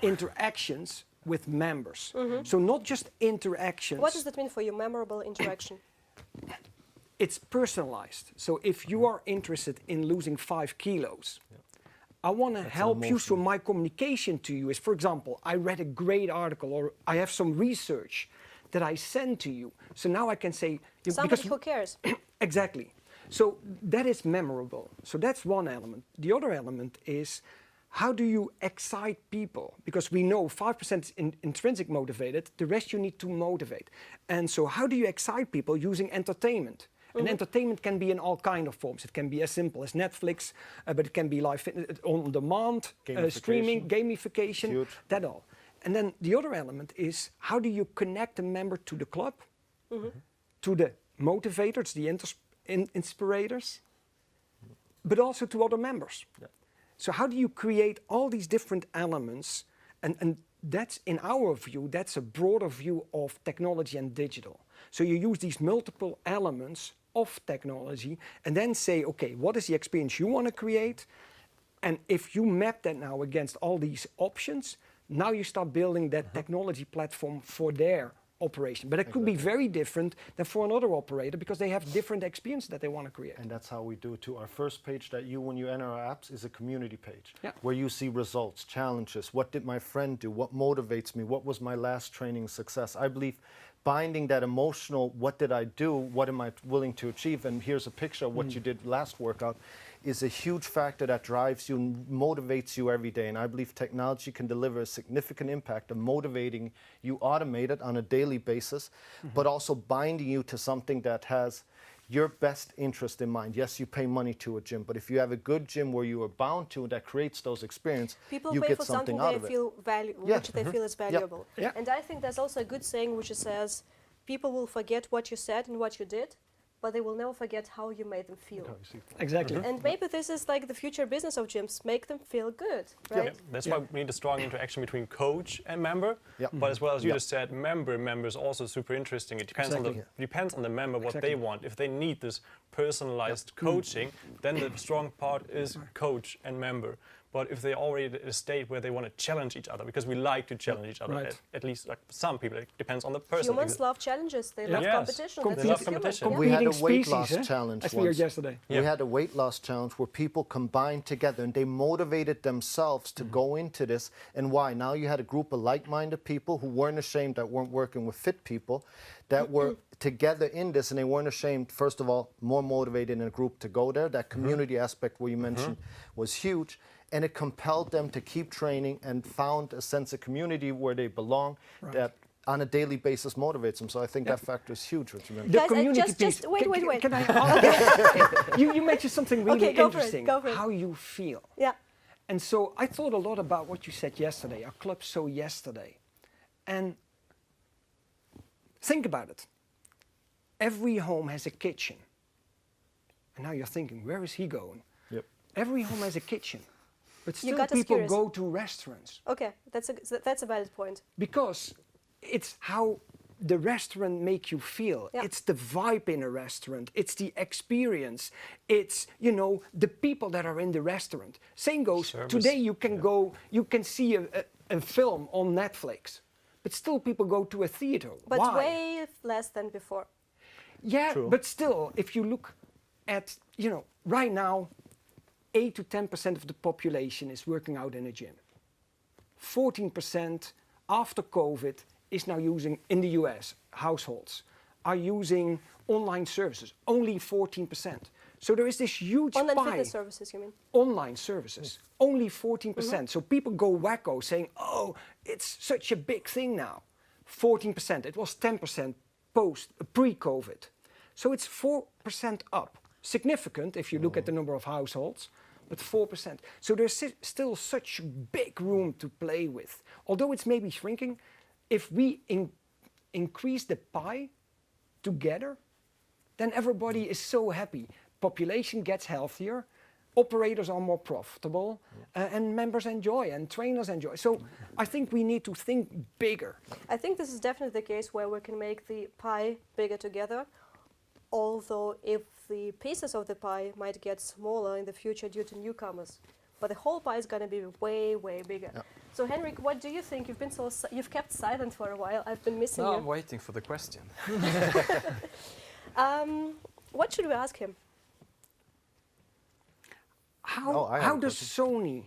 interactions with members. So not just interactions. What does that mean for you, memorable interaction? It's personalized. So if you are interested in losing 5 kilos, I want to help you. So my communication to you is, for example, I read a great article or I have some research that I send to you. So now I can say... Somebody who cares. Exactly. So that is memorable. So that's one element. The other element is, how do you excite people? Because we know 5% is intrinsic motivated, the rest you need to motivate. And so how do you excite people using entertainment? And entertainment can be in all kind of forms. It can be as simple as Netflix, but it can be LifeFitness on demand, streaming, gamification, Huge. that all. And then the other element is, how do you connect a member to the club, to the motivators, the inspirators, but also to other members? Yeah. So how do you create all these different elements? And that's, in our view, that's a broader view of technology and digital. So you use these multiple elements of technology and then say, okay, what is the experience you want to create? And if you map that now against all these options, now you start building that technology platform for their operation. But it could be very different than for another operator because they have different experience that they want to create. And that's how we do it too. Our first page that when you enter our apps, is a community page where you see results, challenges, what did my friend do, what motivates me, what was my last training success. I believe binding that emotional, what did I do, what am I willing to achieve, and here's a picture of what you did last workout, is a huge factor that drives you and motivates you every day. And I believe technology can deliver a significant impact of motivating you automated on a daily basis, but also binding you to something that has your best interest in mind. Yes, you pay money to a gym, but if you have a good gym where you are bound to that creates those experiences, people you pay get for something something out they of it. feel which they feel is valuable. Yeah. And I think there's also a good saying which says, people will forget what you said and what you did, but they will never forget how you made them feel. Exactly. And maybe this is like the future business of gyms, make them feel good, right? Yeah, that's why we need a strong interaction between coach and member. But as well as you just said, member is also super interesting. It depends on the depends on the member what they want. If they need this personalized coaching, then the strong part is coach and member. But if they're already at a state where they want to challenge each other, because we like to challenge each other, at least like some people, it depends on the person. Humans love challenges, they love competition. They love competition. We had a Competing weight species, loss challenge as we heard once. yesterday. We had a weight loss challenge where people combined together and they motivated themselves to go into this. And why? Now you had a group of like-minded people who weren't ashamed, that weren't working with fit people, that were together in this, and they weren't ashamed, first of all, more motivated in a group to go there. That community aspect where you mentioned was huge. And it compelled them to keep training and found a sense of community where they belong that on a daily basis motivates them. So I think that factor is huge. What you mentioned. The Guys, community piece. just wait. Can I? you mentioned something really go interesting. for it. How you feel. Yeah. And so I thought a lot about what you said yesterday. Our club show yesterday, and think about it. Every home has a kitchen. And now you're thinking, where is he going? Yep. Every home has a kitchen. But You still got us people curious. go to restaurants Okay, that's a valid point. because it's how the restaurant make you feel? Yeah. It's the vibe in a restaurant. It's the experience. It's, you know, the people that are in the restaurant. Same goes, Service. today you can go, you can see a film on Netflix, but still people go to a theater. But Why? way less than before. Yeah, True. but still, if you look at, you know, right now, 8 to 10% of the population is working out in a gym. 14% after COVID is now using, in the US, households are using online services, only 14%. So there is this huge Online pie. fitness services, you mean? Online services, only 14%. So people go wacko saying, oh, it's such a big thing now. 14%, it was 10% pre-COVID. So it's 4% up. Significant if you look at the number of households, but 4%. So there's still such big room to play with. Although it's maybe shrinking, if we increase the pie together, then everybody is so happy. Population gets healthier, operators are more profitable, and members enjoy, and trainers enjoy. So I think we need to think bigger. I think this is definitely the case where we can make the pie bigger together, although if the pieces of the pie might get smaller in the future due to newcomers. But the whole pie is going to be way, way bigger. Yeah. So Henrik, what do you think? You've been you've kept silent for a while. I've been missing No, I'm you. waiting for the question. What should we ask him? Oh, I have How a does Sony,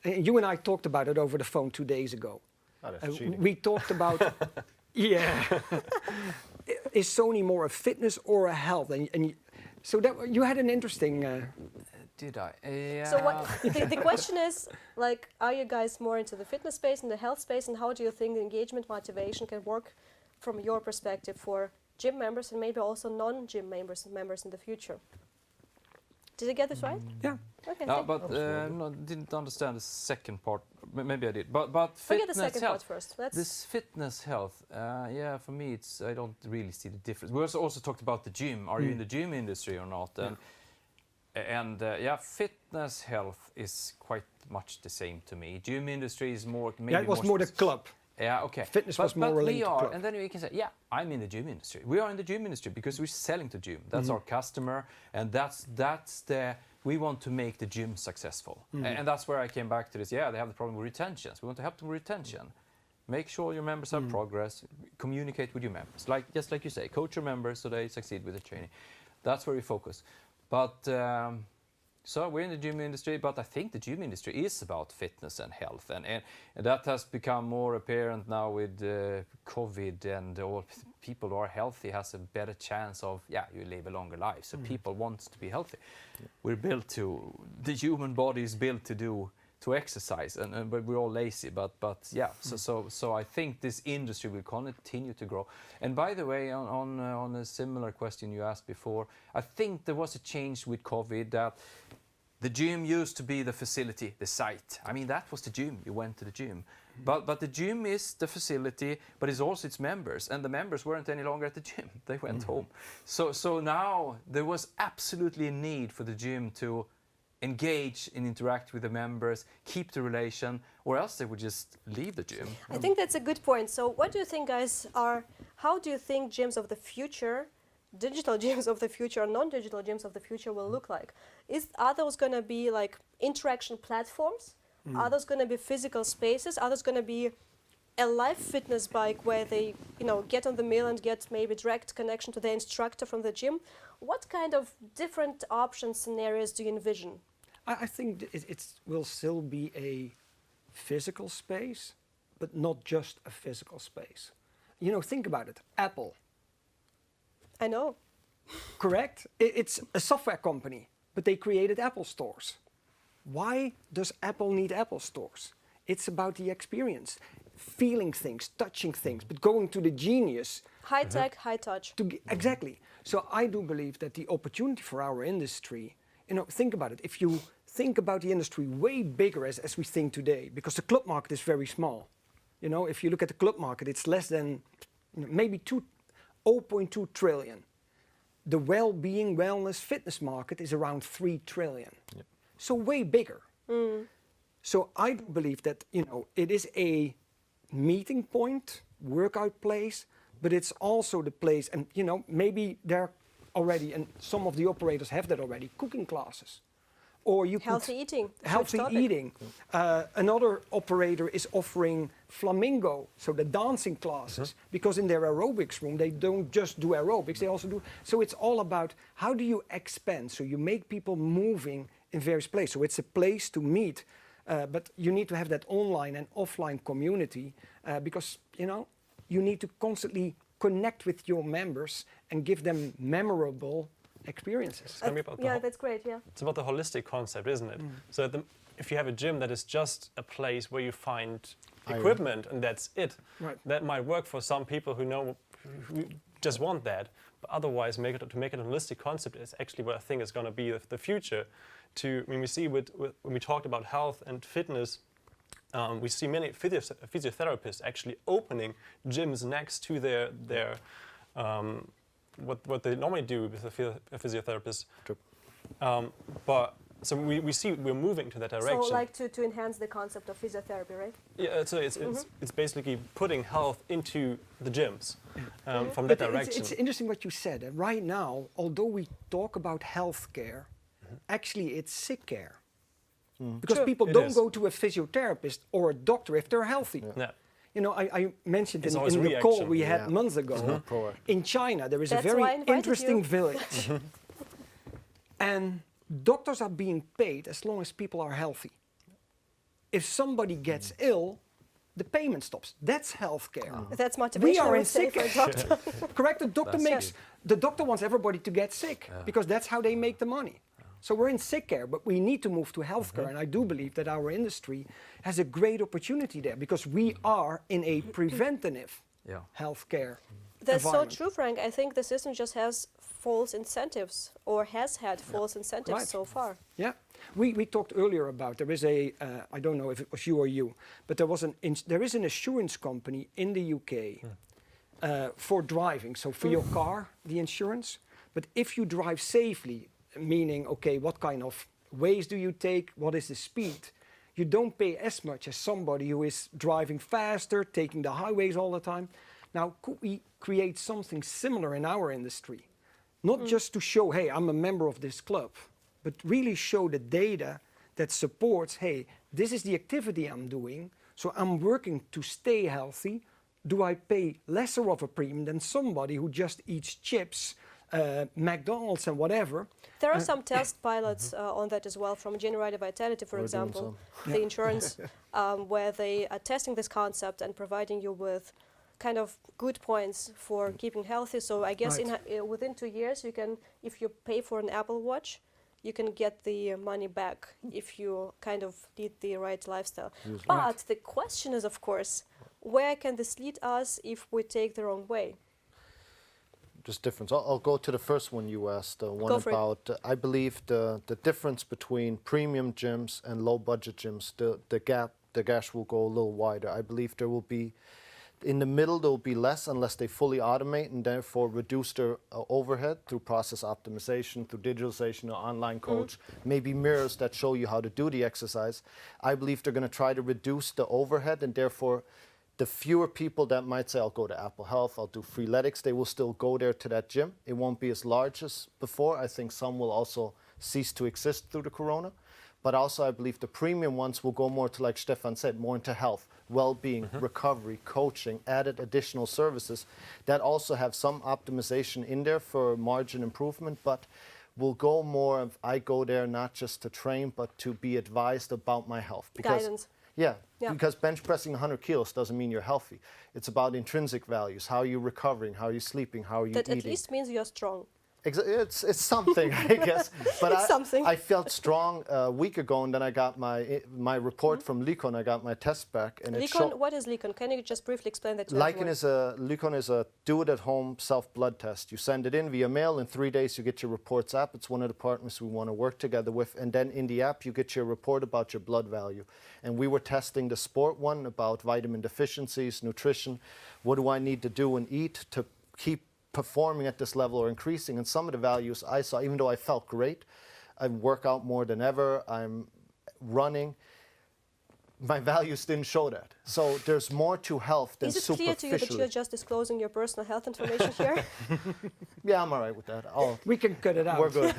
you and I talked about it over the phone 2 days ago. Oh, that's cheating. We talked about, yeah, is Sony more a fitness or a health? So that you had an interesting, Did I? Yeah. So what the question is, like, are you guys more into the fitness space and the health space, and how do you think the engagement motivation can work from your perspective for gym members and maybe also non-gym members in the future? Did I get this right? yeah. Okay. No, thank- but no, didn't understand the second part. Maybe I did. But Forget the fitness second health. part first. Let's. This fitness health, yeah, for me, I don't really see the difference. We also talked about the gym. Are you in the gym industry or not? And yeah, fitness health is quite much the same to me. Gym industry is more. Maybe Yeah, it was more the club. Yeah, okay. Fitness was more but related we to are, club. and then we can say, yeah, I'm in the gym industry. We are in the gym industry because we're selling to gym. That's our customer, and that's the. We want to make the gym successful, and that's where I came back to this. Yeah, they have the problem with retention. So we want to help them with retention. Make sure your members have progress. Communicate with your members, just like you say, coach your members so they succeed with the training. That's where we focus. But so we're in the gym industry, but I think the gym industry is about fitness and health, and that has become more apparent now with COVID, and all people who are healthy has a better chance of, you live a longer life. So people want to be healthy. We're built to, the human body is built to exercise, but we're all lazy. But yeah, so I think this industry will continue to grow. And by the way, on a similar question you asked before, I think there was a change with COVID that the gym used to be the facility, the site. I mean, that was the gym. You went to the gym. But the gym is the facility, but it's also its members. And the members weren't any longer at the gym. They went home. So now there was absolutely a need for the gym to engage and interact with the members, keep the relation, or else they would just leave the gym. I think that's a good point. So what do you think, guys, how do you think gyms of the future, digital gyms of the future, or non-digital gyms of the future will look like? Are those going to be like interaction platforms? Are those going to be physical spaces? Are those going to be a LifeFitness bike where they, get on the mill and get maybe direct connection to the instructor from the gym? What kind of different option scenarios do you envision? I think it will still be a physical space, but not just a physical space. Think about it. Apple, I know. correct? It's a software company, but they created Apple stores. Why does Apple need Apple stores? It's about the experience, feeling things, touching things, but going to the genius. High tech, high touch. Exactly. So I do believe that the opportunity for our industry, think about it. If you think about the industry way bigger as we think today, because the club market is very small. If you look at the club market, it's less than maybe 0.2 trillion. The well-being, wellness, fitness market is around 3 trillion. Yep. So way bigger. So I do believe that, it is a meeting point workout place, but it's also the place, and you know, maybe there already, and some of the operators have that already, cooking classes. Or you Healthy eating. healthy huge topic. eating. Another operator is offering flamingo, so the dancing classes, because in their aerobics room they don't just do aerobics, they also do. So it's all about how do you expand, so you make people moving in various places. So it's a place to meet, but you need to have that online and offline community because you know you need to constantly connect with your members and give them memorable experiences. It's gonna be about the Yeah, that's great. Yeah. It's about the holistic concept, isn't it? So if you have a gym that is just a place where you find equipment and that's it, Right. that might work for some people who just want that. But otherwise, to make it a holistic concept is actually what I think is going to be the future. When we see when we talked about health and fitness, we see many physiotherapists actually opening gyms next to their what they normally do with a physiotherapist. True. But so we see we're moving to that direction. So like to enhance the concept of physiotherapy, right? Yeah, so it's basically putting health into the gyms from But that direction. it's interesting what you said. Right now, although we talk about healthcare, actually it's sick care. Because True. people It don't is. go to a physiotherapist or a doctor if they're healthy. Yeah. You know, I mentioned It's in always the call reaction. we had Yeah. months ago. Proactive. In China, there is That's a why I very invited interesting you. village. And doctors are being paid as long as people are healthy. If somebody gets ill, the payment stops. That's healthcare. That's motivation. We I are would in say, sick for a care. doctor. Correct? The doctor wants everybody to get sick Yeah. because that's how they make the money. So we're in sick care, but we need to move to healthcare. And I do believe that our industry has a great opportunity there because we are in a preventative Yeah. healthcare That's so environment. true, Frank. I think the system just has false incentives or has had false incentives Right. so far. Yeah, we talked earlier about there is a I don't know if it was you or you, but there is an assurance company in the UK for driving. So for your car, the insurance. But if you drive safely, meaning okay, what kind of ways do you take? What is the speed? You don't pay as much as somebody who is driving faster, taking the highways all the time. Now, could we create something similar in our industry? Not just to show, hey, I'm a member of this club, but really show the data that supports, hey, this is the activity I'm doing, so I'm working to stay healthy. Do I pay lesser of a premium than somebody who just eats chips, McDonald's and whatever? There are some test pilots on that as well from Generative Vitality, for We're doing example, the insurance, where they are testing this concept and providing you with kind of good points for keeping healthy. So I guess within 2 years, you can, if you pay for an Apple Watch, you can get the money back if you kind of lead the right lifestyle. But the question is, of course, where can this lead us if we take the wrong way? Just difference. I'll go to the first one you asked, the one Go for it. about, I believe the difference between premium gyms and low budget gyms, the gap will go a little wider. I believe there will be, in the middle there will be less unless they fully automate and therefore reduce their overhead through process optimization, through digitalization, or online coach, maybe mirrors that show you how to do the exercise. I believe they're going to try to reduce the overhead and therefore the fewer people that might say, I'll go to Apple Health, I'll do Freeletics, they will still go there to that gym. It won't be as large as before. I think some will also cease to exist through the corona. But also I believe the premium ones will go more to, like Stefan said, more into health, well-being, recovery, coaching, added additional services that also have some optimization in there for margin improvement, but will go more of, I go there not just to train, but to be advised about my health. Guidance. Yeah, Yeah. because bench pressing 100 kilos doesn't mean you're healthy. It's about intrinsic values, how you're recovering, how you're sleeping, how you're That eating. at least means you're strong. It's something, I guess. But It's something. I felt strong a week ago, and then I got my report from Lycon. I got my test back, and it showed. Lycon, what is Lycon? Can you just briefly explain that to Lycon everyone? is a do-it-at-home self-blood test. You send it in via mail. In 3 days, you get your reports app. It's one of the partners we want to work together with. And then in the app, you get your report about your blood value. And we were testing the sport one about vitamin deficiencies, nutrition. What do I need to do and eat to keep performing at this level or increasing? And some of the values I saw, even though I felt great, I work out more than ever, I'm running. my values didn't show that. So there's more to health than Is it clear to you that superficially. you're just disclosing your personal health information here? Yeah, I'm all right with that. We can cut it out. We're good.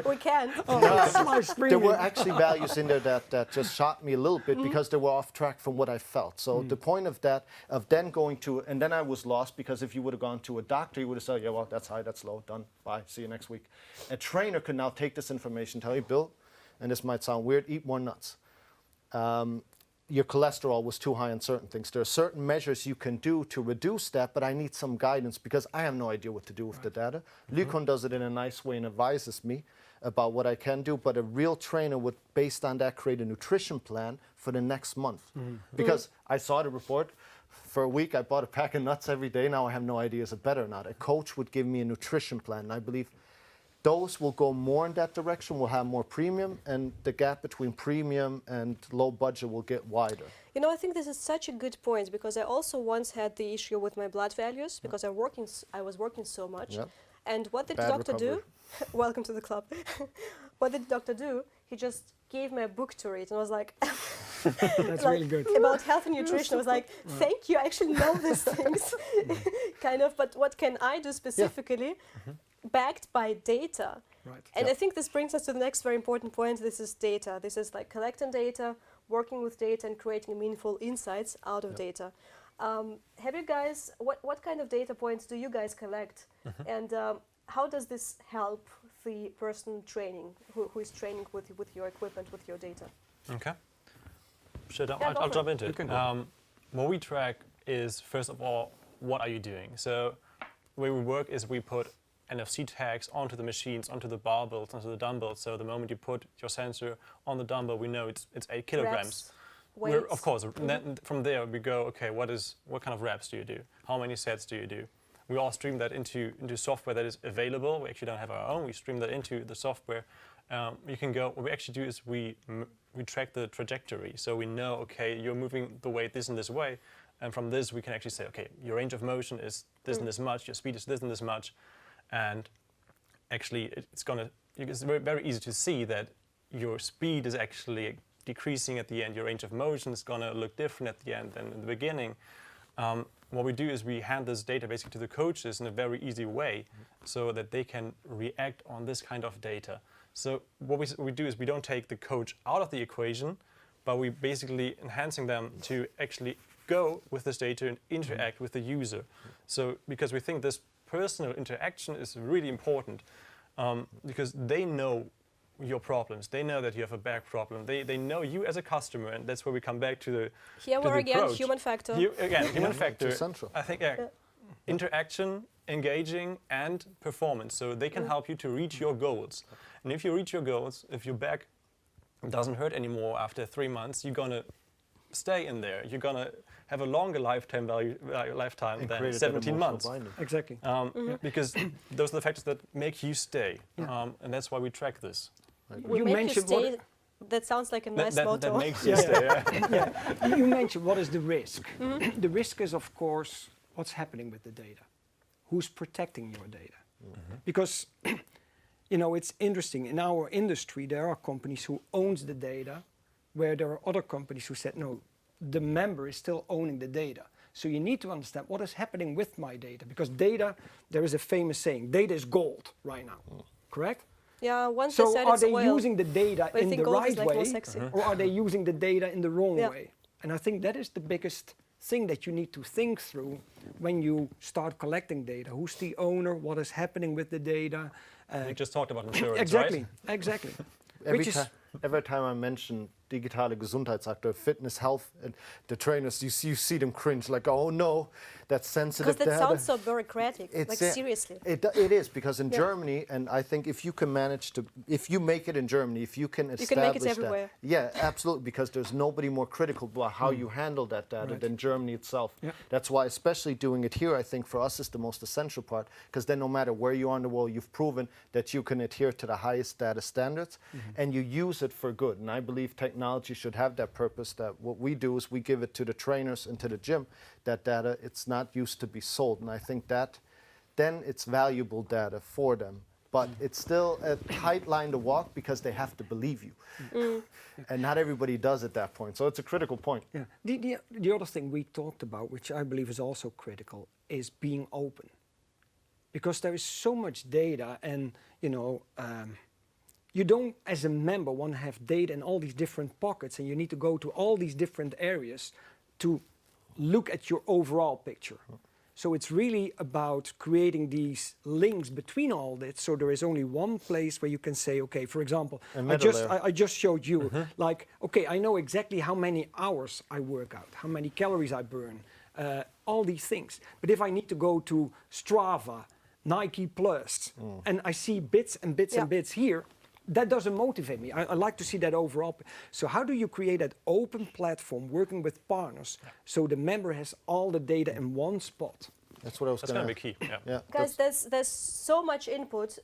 We can. It's live streaming. There were actually values in there that just shocked me a little bit because they were off track from what I felt. So the point of that, of then going to, and then I was lost because if you would have gone to a doctor, you would have said, yeah, well, that's high, that's low, done, bye, see you next week. A trainer could now take this information, tell you, Bill, and this might sound weird, eat more nuts. Your cholesterol was too high on certain things. There are certain measures you can do to reduce that, but I need some guidance because I have no idea what to do with the data. Lykon does it in a nice way and advises me about what I can do, but a real trainer would, based on that, create a nutrition plan for the next month. Because I saw the report, for a week I bought a pack of nuts every day, now I have no idea is it better or not. A coach would give me a nutrition plan, and I believe those will go more in that direction, will have more premium, and the gap between premium and low budget will get wider. You know, I think this is such a good point because I also once had the issue with my blood values because I was working so much. Yep. And what did the Bad doctor do? recovery. Welcome to the club. What did the doctor do? He just gave me a book to read and I was like, That's really good. about health and nutrition. I was like, thank you, I actually know these things. Kind of, but what can I do specifically backed by data? Right. And I think this brings us to the next very important point. This is data. This is like collecting data, working with data and creating meaningful insights out of data. Have you guys, what kind of data points do you guys collect? And how does this help the person training, who is training with your equipment, with your data? Okay. Should I? Yeah, go I'll for jump it. into You it. can go. What we track is, first of all, what are you doing? So the way we work is we put NFC tags onto the machines, onto the barbells, onto the dumbbells. So the moment you put your sensor on the dumbbell, we know it's 8 kilograms. Reps, We're, weights. of course, then from there we go, okay, what kind of reps do you do? How many sets do you do? We all stream that into software that is available. We actually don't have our own. We stream that into the software. You can go, what we actually do is we track the trajectory. So we know, okay, you're moving the weight this and this way. And from this, we can actually say, okay, your range of motion is this and this much, your speed is this and this much. And actually, it's very, very easy to see that your speed is actually decreasing at the end. Your range of motion is going to look different at the end than in the beginning. What we do is we hand this data basically to the coaches in a very easy way so that they can react on this kind of data. So what we do is we don't take the coach out of the equation, but we basically enhancing them to actually go with this data and interact with the user. So because we think this personal interaction is really important because they know your problems. They know that you have a back problem. They know you as a customer, and that's where we come back to the Here to we're the again, approach. human factor. Human factor. essential. I think interaction, engaging, and performance. So they can help you to reach your goals. And if you reach your goals, if your back doesn't hurt anymore after 3 months, you're gonna stay in there. You're gonna have a longer lifetime And than create that 17 emotional months. binding. Exactly. Because those are the factors that make you stay, and that's why we track this. We You make you mentioned stay. what- That sounds like a nice That motto. makes you stay. Yeah. You mentioned what is the risk. The risk is, of course, what's happening with the data. Who's protecting your data? Because, you know, it's interesting. In our industry, there are companies who owns the data, where there are other companies who said, no, the member is still owning the data. So you need to understand what is happening with my data. Because data, there is a famous saying, data is gold right now. Correct? Yeah, once So they said are it's they oil. using the data But I in think the gold is right like more way, sexy. or are they using the data in the wrong Yeah. way? And I think that is the biggest thing that you need to think through when you start collecting data. Who's the owner? What is happening with the data? We just talked about insurance, Exactly, right? exactly. Every time I mention digitale Gesundheitsakte, fitness, health, and the trainers, you see them cringe like, oh no, that's sensitive Because that data. sounds so bureaucratic. Like seriously. It is, because in Germany, and I think if you can manage to, if you make it in Germany, if you can establish make it that, everywhere. yeah, absolutely, because there's nobody more critical about how you handle that data Right. than Germany itself. Yeah. That's why, especially doing it here, I think for us is the most essential part, because then no matter where you are in the world, you've proven that you can adhere to the highest data standards, and you use it for good. And I believe technology should have that purpose, that what we do is we give it to the trainers and to the gym, that data, it's not used to be sold. And I think that then it's valuable data for them. but it's still a tight line to walk because they have to believe you. And not everybody does at that point. So it's a critical point. Yeah. The other thing we talked about, which I believe is also critical, is being open. Because there is so much data, and you don't, as a member, want to have data in all these different pockets, and you need to go to all these different areas to look at your overall picture. So it's really about creating these links between all this, so there is only one place where you can say, okay, for example, I just showed you, like, okay, I know exactly how many hours I work out, how many calories I burn, all these things. But if I need to go to Strava, Nike Plus, and I see bits and bits and bits here, that doesn't motivate me. I like to see that overall. So how do you create that open platform working with partners so the member has all the data in one spot? That's what I was That's going to be key. Yeah. Guys, there's so much input.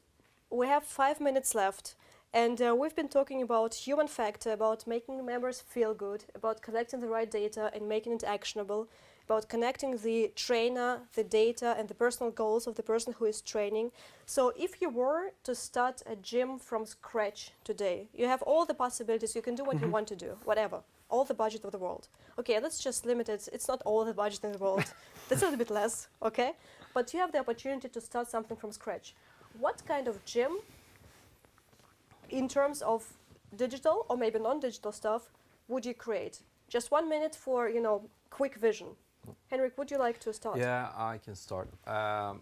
We have 5 minutes left, and we've been talking about human factor, about making members feel good, about collecting the right data and making it actionable, about connecting the trainer, the data, and the personal goals of the person who is training. So if you were to start a gym from scratch today, you have all the possibilities, you can do what you want to do, whatever, all the budget of the world. Okay, let's just limit it. It's not all the budget in the world. That's a little bit less, okay? But you have the opportunity to start something from scratch. What kind of gym, in terms of digital or maybe non-digital stuff, would you create? Just 1 minute for, quick vision. Henrik, would you like to start? Yeah, I can start. I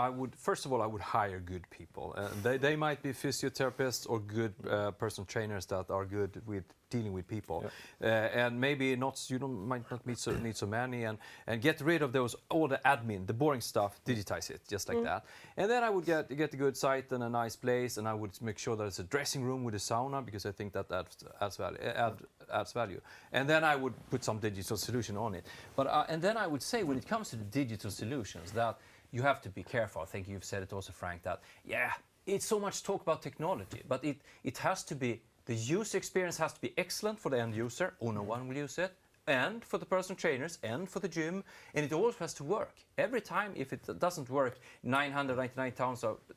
would, first of all, I would hire good people. They might be physiotherapists or good personal trainers that are good with dealing with people. And maybe might not need so many, and get rid of all the admin, the boring stuff, digitize it, just like that. And then I would get a good site and a nice place, and I would make sure that it's a dressing room with a sauna, because I think that adds value. And then I would put some digital solution on it. But and then I would say, when it comes to the digital solutions, that you have to be careful. I think you've said it also, Frank, that it's so much talk about technology, but it has to be, the user experience has to be excellent for the end user, or no one will use it, and for the personal trainers, and for the gym, and it always has to work. Every time, if it doesn't work 999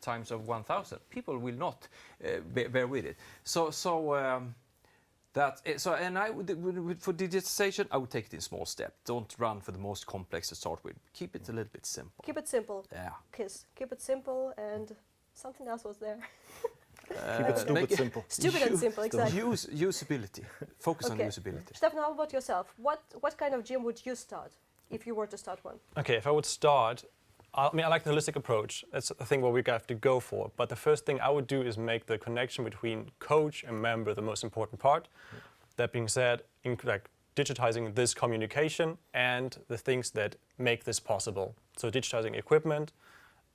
times of 1,000, people will not bear with it. And I would, for digitization, I would take it in small steps. Don't run for the most complex to start with. Keep it a little bit simple. Keep it simple. Yeah. Keep it simple, and something else was there. Keep it stupid simple. Stupid and simple, exactly. Usability. Focus on usability. Stefan, how about yourself? What kind of gym would you start if you were to start one? Okay, if I would start, I like the holistic approach. That's a thing where we have to go for. But the first thing I would do is make the connection between coach and member the most important part. That being said, digitizing this communication and the things that make this possible. So digitizing equipment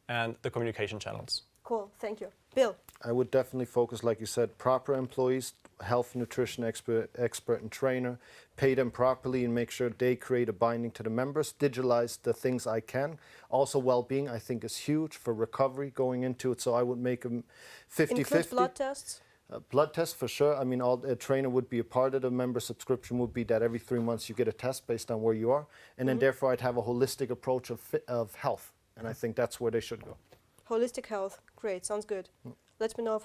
and the communication channels. Cool, thank you. Bill? I would definitely focus, like you said, proper employees, health, nutrition expert and trainer, pay them properly and make sure they create a binding to the members, digitalize the things I can. Also, well-being, I think, is huge for recovery going into it, so I would make them 50-50. Include blood tests? Blood tests, for sure. I mean, a trainer would be a part of the member subscription, would be that every 3 months you get a test based on where you are. And then therefore I'd have a holistic approach of health. And I think that's where they should go. Holistic health, great, sounds good. Let me know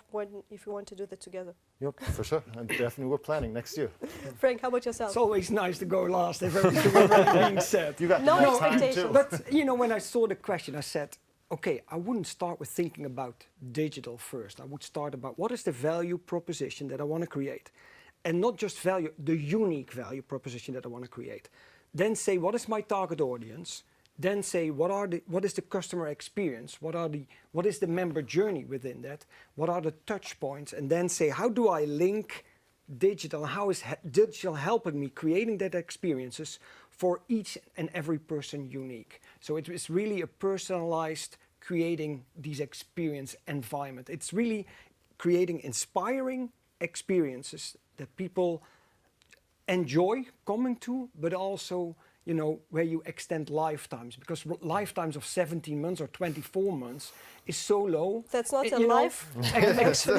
if you want to do that together. Yep, for sure. And definitely we're planning next year. Frank, how about yourself? It's always nice to go last if everything is being said. You got No next time expectations. too. But when I saw the question, I said, okay, I wouldn't start with thinking about digital first. I would start about what is the value proposition that I want to create. And not just value, the unique value proposition that I want to create. Then say, what is my target audience? Then say, what is the customer experience? What is the member journey within that? What are the touch points? And then say, how do I link digital? How is digital helping me creating that experiences for each and every person unique? So it is really a personalized creating these experience environment. It's really creating inspiring experiences that people enjoy coming to, but also where you extend lifetimes, because lifetimes of 17 months or 24 months is so low. That's not a life.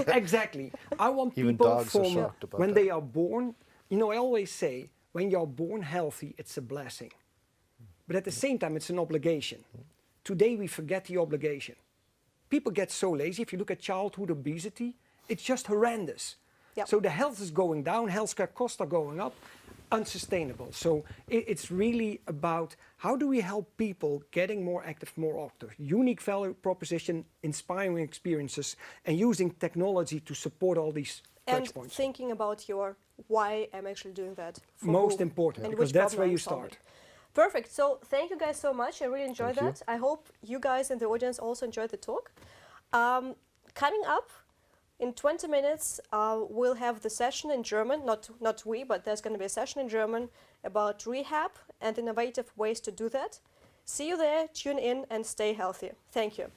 Exactly. I want Even people dogs are from shocked about when that. they are born, I always say, when you're born healthy, it's a blessing. But at the same time, it's an obligation. Today we forget the obligation. people get so lazy. If you look at childhood obesity, it's just horrendous. Yep. So the health is going down, healthcare costs are going up, unsustainable. So it's really about how do we help people getting more active more often. Unique value proposition, inspiring experiences, and using technology to support all these And touch points. thinking about your why I'm actually doing that. For Most who important, and because which that's problem where I'm you solving. start. Perfect. So thank you guys so much. I really enjoyed Thank you. that. I hope you guys in the audience also enjoyed the talk. Coming up in 20 minutes, we'll have the session in German. Not we, but there's going to be a session in German about rehab and innovative ways to do that. See you there. Tune in and stay healthy. Thank you.